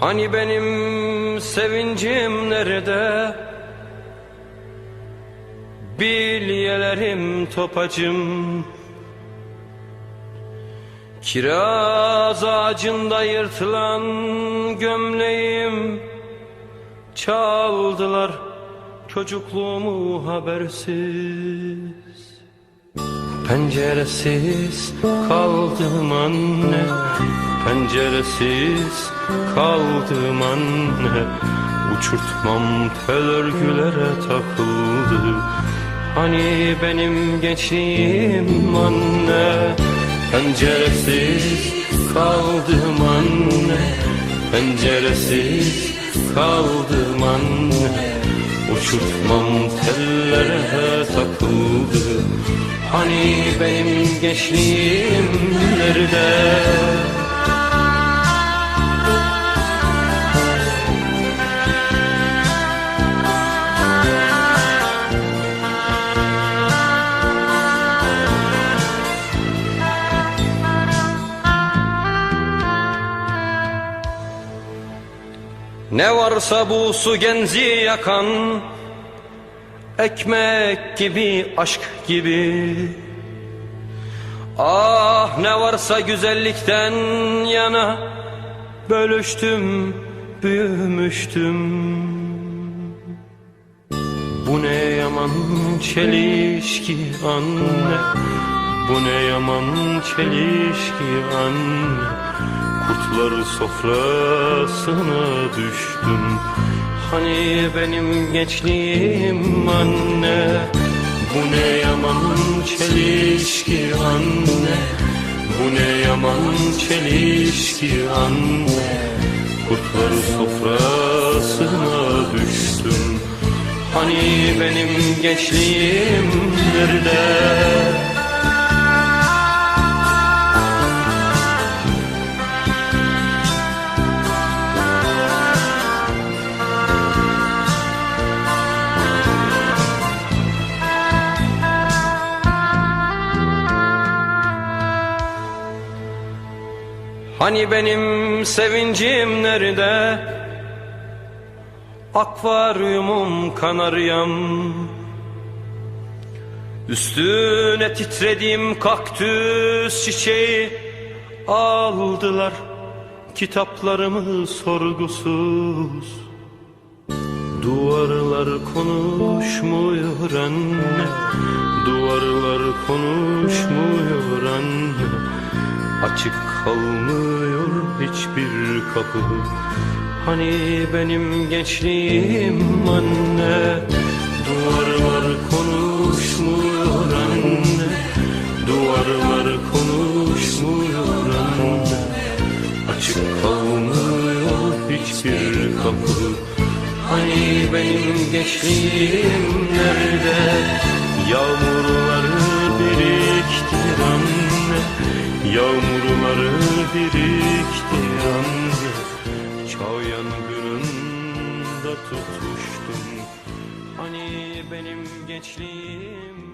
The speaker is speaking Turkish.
Hani benim sevincim nerede? Bilyelerim topacım. Kiraz ağacında yırtılan gömleğim. Çaldılar çocukluğumu habersiz. Penceresiz kaldım anne, penceresiz kaldım anne. Uçurtmam tel örgülere takıldı. Hani benim gençliğim anne. Penceresiz kaldım anne, penceresiz kaldım anne. Uçurtmam tellere takıldı. Hani benim gençliğim nerede? Ne varsa bu su genzi yakan, ekmek gibi, aşk gibi. Ah ne varsa güzellikten yana, bölüştüm, büyümüştüm. Bu ne yaman çelişki anne, bu ne yaman çelişki anne. Kurtlar sofrasına düştüm. Hani benim gençliğim anne. Bu ne yaman çelişki anne, bu ne yaman çelişki anne. Kurtlar sofrasına düştüm. Hani benim gençliğim nerede? Hani benim sevincim nerede? Akvaryumum kanaryam. Üstüne titrediğim kaktüs çiçeği. Aldılar kitaplarımı sorgusuz. Duvarlar konuşmuyor anne, duvarlar konuşmuyor anne. Açık kalmıyor hiçbir kapı. Hani benim gençliğim anne. Duvarlar konuşmuyor anne, duvarlar konuşmuyor anne. Açık kalmıyor hiçbir kapı. Hani benim gençliğim nerede? Yağmurları birikti anne, yağmurları birikti anne. Çağ yangınında tutuştum. Hani benim gençliğim